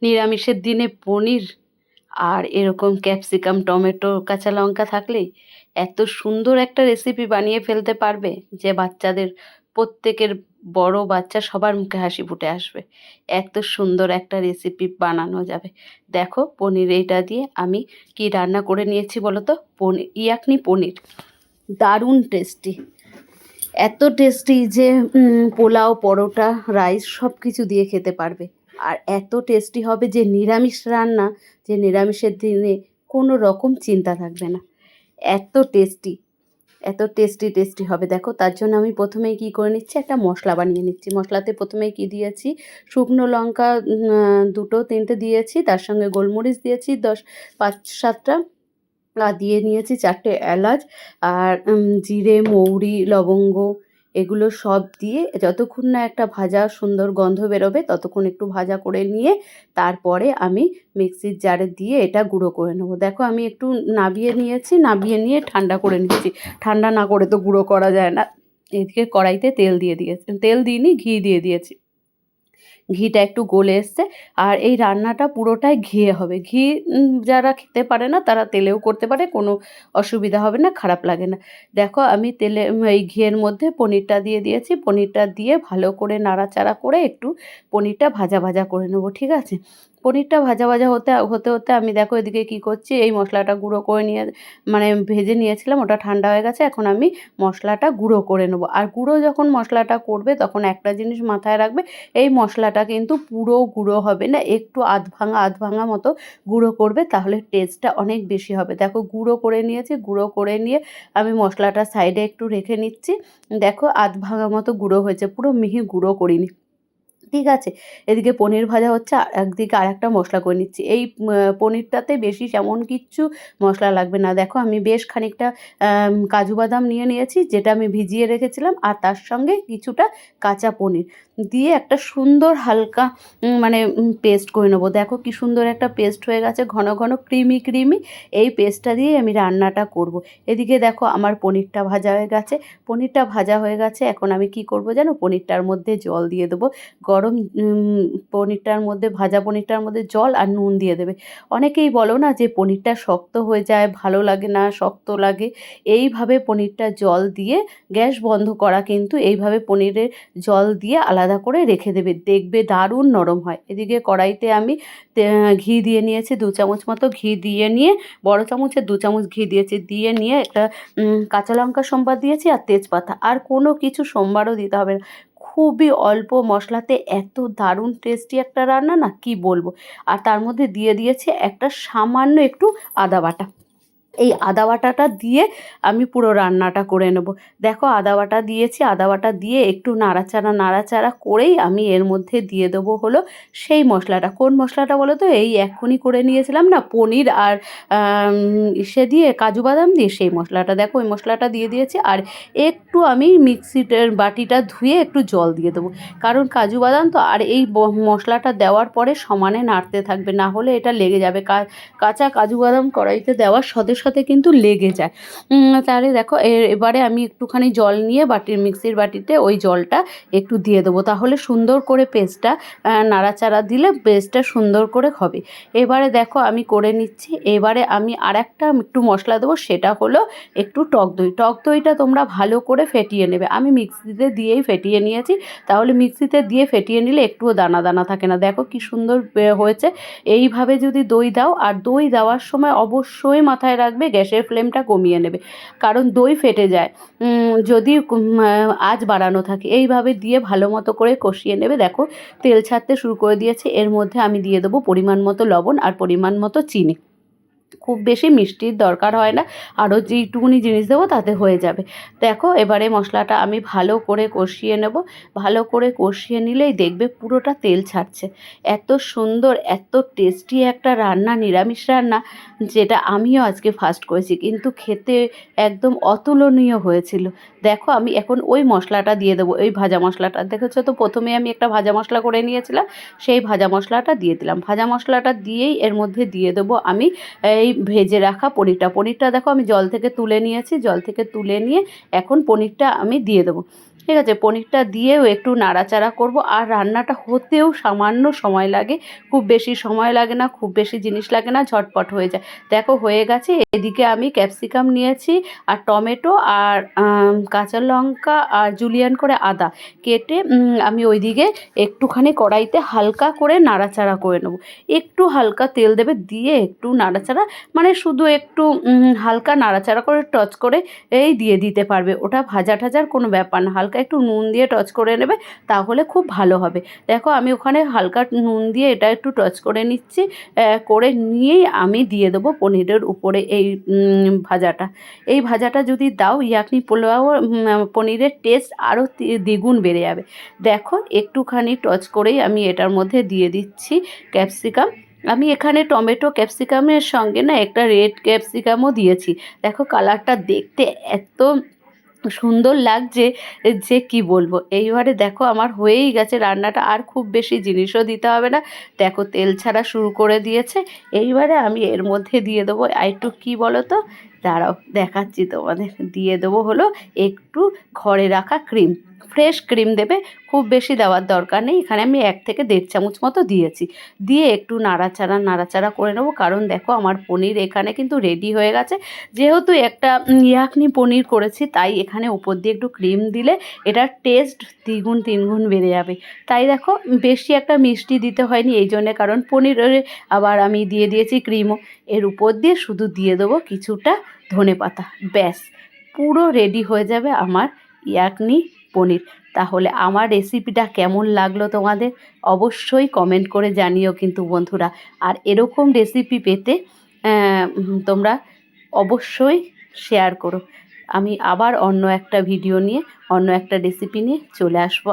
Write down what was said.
নিরামিষের দিনে পনির আর এরকম ক্যাপসিকাম, টমেটো, কাঁচা লঙ্কা থাকলেই এত সুন্দর একটা রেসিপি বানিয়ে ফেলতে পারবে যে বাচ্চাদের প্রত্যেকের, বড় বাচ্চা সবার মুখে হাসি ফুটে আসবে। এত সুন্দর একটা রেসিপি বানানো যাবে। দেখো পনির এইটা দিয়ে আমি কি রান্না করে নিয়েছি বলো তো। পনির, ইয়াকনি পনির, দারুণ টেস্টি। এত টেস্টি যে পোলাও, পরোটা, রাইস সব কিছু দিয়ে খেতে পারবে। আর এত টেস্টি হবে যে নিরামিষ রান্না, যে নিরামিষের দিনে কোনো রকম চিন্তা থাকবে না। এত টেস্টি, এত টেস্টি টেস্টি হবে। দেখো তার জন্য আমি প্রথমেই কী করে নিচ্ছি, একটা মশলা বানিয়ে নিচ্ছি। মশলাতে প্রথমেই কী দিয়েছি, শুকনো লঙ্কা 2-3টে দিয়েছি, তার সঙ্গে গোলমরিচ দিয়েছি 5-7টা, আর দিয়ে নিয়েছি 4টে এলাচ, আর জিরে, মৌরি, লবঙ্গ, এগুলো সব দিয়ে যতক্ষণ না একটা ভাজা সুন্দর গন্ধ বেরোবে ততক্ষণ একটু ভাজা করে নিয়ে তারপরে আমি মিক্সির জারে দিয়ে এটা গুঁড়ো করে নেবো। দেখো আমি একটু নাবিয়ে নিয়েছি, নাবিয়ে নিয়ে ঠান্ডা করে নিচ্ছি। ঠান্ডা না করে তো গুঁড়ো করা যায় না। এদিকে কড়াইতে তেল দিয়ে দিয়েছি, তেল দিইনি, ঘি দিয়ে দিয়েছি। ঘিটা একটু গলে এসছে, আর এই রান্নাটা পুরোটাই ঘিয়ে হবে। ঘি যারা খেতে পারে না তারা তেলেও করতে পারে, কোনো অসুবিধা হবে না, খারাপ লাগে না। দেখো আমি তেলে এই ঘিয়ের মধ্যে পনিরটা দিয়ে দিয়েছি। পনিরটা দিয়ে ভালো করে নাড়াচাড়া করে একটু পনিরটা ভাজা ভাজা করে নেবো, ঠিক আছে। পনিরটা ভাজা ভাজা হতে হতে হতে আমি দেখো এদিকে কী করছি, এই মশলাটা গুঁড়ো করে নিয়ে মানে ভেজে নিয়েছিলাম, ওটা ঠান্ডা হয়ে গেছে। এখন আমি মশলাটা গুঁড়ো করে নেবো। আর গুঁড়ো যখন মশলাটা করবে তখন একটা জিনিস মাথায় রাখবে, এই মশলাটা কিন্তু পুরো গুঁড়ো হবে না, একটু আধ ভাঙা মতো গুঁড়ো করবে, তাহলে টেস্টটা অনেক বেশি হবে। দেখো গুঁড়ো করে নিয়েছি, গুঁড়ো করে নিয়ে আমি মশলাটা সাইডে একটু রেখে নিচ্ছি। দেখো আধ ভাঙা মতো গুঁড়ো হয়েছে, পুরো মিহি গুঁড়ো করিনি, ঠিক আছে। এদিকে পনির ভাজা হচ্ছে, আর একদিকে আরেকটা মশলা করে নিচ্ছি। এই পনিরটাতে বেশি তেমন কিচ্ছু মশলা লাগবে না। দেখো আমি বেশ খানিকটা কাজু বাদাম নিয়ে নিয়েছি, যেটা আমি ভিজিয়ে রেখেছিলাম, আর তার সঙ্গে কিছুটা কাঁচা পনির দিয়ে একটা সুন্দর হালকা মানে পেস্ট করে নেবো। দেখো কি সুন্দর একটা পেস্ট হয়ে গেছে, ঘন ঘন ক্রিমি ক্রিমি। এই পেস্টটা দিয়েই আমি রান্নাটা করব। এদিকে দেখো আমার পনিরটা ভাজা হয়ে গেছে। পনিরটা ভাজা হয়ে গেছে, এখন আমি কি করব জানো, পনিরটার মধ্যে জল দিয়ে দেবো। গরম পনিরটার মধ্যে, ভাজা পনিরটার মধ্যে জল আর নুন দিয়ে দেবে। অনেকেই বলো না যে পনিরটা শক্ত হয়ে যায়, ভালো লাগে না, শক্ত লাগে। এইভাবে পনিরটা জল দিয়ে, গ্যাস বন্ধ করা কিন্তু, এইভাবে পনিরের জল দিয়ে আলাদা করে রেখে দেবে, দেখবে দারুণ নরম হয়। এদিকে কড়াইতে আমি ঘি দিয়ে নিয়েছি, 2 চামচ মতো ঘি দিয়ে নিয়ে, বড় চামচের 2 চামচ ঘি দিয়েছি, দিয়ে নিয়ে একটা কাঁচা লঙ্কা সোমবার দিয়েছি আর তেজপাতা, আর কোনো কিছু সোমবারও দিতে হবে না। খুবই অল্প মশলাতে এত দারুণ টেস্টি একটা রান্না, না কি বলবো। আর তার মধ্যে দিয়ে দিয়েছি একটা সামান্য একটু আদা বাটা। এই আদা বাটাটা দিয়ে আমি পুরো রান্নাটা করে নেব। দেখো আদা বাটা দিয়েছি, আদা বাটা দিয়ে একটু নাড়াচাড়া করেই আমি এর মধ্যে দিয়ে দেবো হলো সেই মশলাটা। কোন মশলাটা বলো তো, এই এক্ষুনি করে নিয়েছিলাম না পনির আর ইসে দিয়ে, কাজু বাদাম দিয়ে, সেই মশলাটা। দেখো ওই মশলাটা দিয়ে দিয়েছি, আর একটু আমি মিক্সিটার বাটিটা ধুয়ে একটু জল দিয়ে দেবো, কারণ কাজু বাদাম তো। আর এই মশলাটা দেওয়ার পরে সমানে নাড়তে থাকবে, না হলে এটা লেগে যাবে। কাঁচা কাজু বাদাম কড়াইতে দেওয়ার সাথে সাথে কিন্তু লেগে যায়। তাহলে দেখো এবারে আমি একটুখানি জল নিয়ে মিক্সির বাটিতে ওই জলটা একটু দিয়ে দেবো, তাহলে সুন্দর করে পেস্টটা নাড়াচাড়া দিলে পেস্টটা সুন্দর করে হবে। এবারে দেখো আমি করে নিচ্ছি। এবারে আমি আরেকটা একটু মশলা দেবো, সেটা হলো একটু টক দই। টক দইটা তোমরা ভালো করে ফেটিয়ে নেবে। আমি মিক্সিতে দিয়েই ফেটিয়ে নিয়েছি, তাহলে মিক্সিতে দিয়ে ফেটিয়ে নিলে একটুও দানা দানা থাকে না। দেখো কি সুন্দর হয়েছে। এইভাবে যদি দই দাও, আর দই দেওয়ার সময় অবশ্যই মাথায় রাখবে গ্যাসের ফ্লেমটা কমিয়ে নেবে, কারণ দই ফেটে যায় যদি আঁচ বাড়ানো থাকে। এইভাবে দিয়ে ভালো মতো করে কষিয়ে নেবে। দেখো তেল ছাড়তে শুরু করে দিয়েছে। এর মধ্যে আমি দিয়ে দেবো পরিমাণ মতো লবণ আর পরিমাণ মতো চিনি। খুব বেশি মিষ্টির দরকার হয় না, আরও যেইটুকুনি জিনিস দেবো তাতে হয়ে যাবে। দেখো এবারে মশলাটা আমি ভালো করে কষিয়ে নেব। ভালো করে কষিয়ে নিলেই দেখবে পুরোটা তেল ছাড়ছে। এত সুন্দর, এত টেস্টি একটা রান্না, নিরামিষ রান্না, যেটা আমিও আজকে ফার্স্ট করেছি, কিন্তু খেতে একদম অতুলনীয় হয়েছিল। দেখো আমি এখন ওই মশলাটা দিয়ে দেবো, ওই ভাজা মশলাটা। দেখেছো তো, প্রথমে আমি একটা ভাজা মশলা করে নিয়েছিলাম, সেই ভাজা মশলাটা দিয়ে দিলাম। ভাজা মশলাটা দিয়েই এর মধ্যে দিয়ে দেবো আমি এই ভেজে রাখা পনিরটা। দেখো আমি জল থেকে তুলে নিয়েছি, জল থেকে তুলে নিয়ে এখন পনিরটা আমি দিয়ে দেবো। ঠিক আছে, পনিরটা দিয়েও একটু নাড়াচাড়া করব। আর রান্নাটা হতেও সামান্য সময় লাগে, খুব বেশি সময় লাগে না, খুব বেশি জিনিস লাগে না, ঝটপট হয়ে যায়। দেখো হয়ে গেছে। এদিকে আমি ক্যাপসিকাম নিয়েছি আর টমেটো আর কাঁচা লঙ্কা আর জুলিয়ান করে আদা কেটে আমি ওইদিকে একটুখানি কড়াইতে হালকা করে নাড়াচাড়া করে নেবো। একটু হালকা তেল দেবে, দিয়ে একটু নাড়াচাড়া, মানে শুধু একটু হালকা নাড়াচাড়া করে টচ করে এই দিয়ে দিতে পারবে। ওটা ভাজা টাজার কোনো ব্যাপার না, হালকা একটু নুন দিয়ে টচ করে নেবে, তাহলে খুব ভালো হবে। দেখো আমি ওখানে হালকা নুন দিয়ে এটা একটু টচ করে নিচ্ছি, করে নিয়েই আমি দিয়ে দেবো পনিরের উপরে এই ভাজাটা। এই ভাজাটা যদি দাও ইয়াকনি পোলাও পনিরের টেস্ট আরও দ্বিগুণ বেড়ে যাবে। দেখো একটুখানি টচ করেই আমি এটার মধ্যে দিয়ে দিচ্ছি ক্যাপসিকাম। আমি এখানে টমেটো ক্যাপসিকামের সঙ্গে না একটা রেড ক্যাপসিকামও দিয়েছি। দেখো কালারটা দেখতে এত সুন্দর লাগছে যে কি বলবো। এইবারে দেখো আমার হয়েই গেছে রান্নাটা, আর খুব বেশি জিনিসও দিতে হবে না। দেখো তেল ছাড়া শুরু করে দিয়েছে। এইবারে আমি এর মধ্যে দিয়ে দেবো আর একটু কী বলো তো, দাঁড়াও দেখাচ্ছি তোমাদের, দিয়ে দেবো হলো একটু ঘরে রাখা ক্রিম, ফ্রেশ ক্রিম দেবে, খুব বেশি দেওয়ার দরকার নেই। এখানে আমি 1 থেকে 1.5 চামচ মতো দিয়েছি। দিয়ে একটু নাড়াচাড়া করে নেবো, কারণ দেখো আমার পনির এখানে কিন্তু রেডি হয়ে গেছে। যেহেতু একটা ইয়াকনি পনির করেছি, তাই এখানে উপর দিয়ে একটু ক্রিম দিলে এটার টেস্ট দ্বিগুণ তিনগুণ বেড়ে যাবে। তাই দেখো বেশি একটা মিষ্টি দিতে হয়নি এই জন্যে, কারণ পনিরের আবার আমি দিয়ে দিয়েছি ক্রিমও। এর উপর দিয়ে শুধু দিয়ে দেবো কিছুটা ধনেপাতা, ব্যাস পুরো রেডি হয়ে যাবে আমার ইয়াকনি পনির। তাহলে আমার রেসিপিটা কেমন লাগলো তোমাদের অবশ্যই কমেন্ট করে জানিও কিন্তু বন্ধুরা। আর এরকম রেসিপি পেতে তোমরা অবশ্যই শেয়ার করো। আমি আবার অন্য একটা ভিডিও নিয়ে, অন্য একটা রেসিপি নিয়ে চলে আসবো।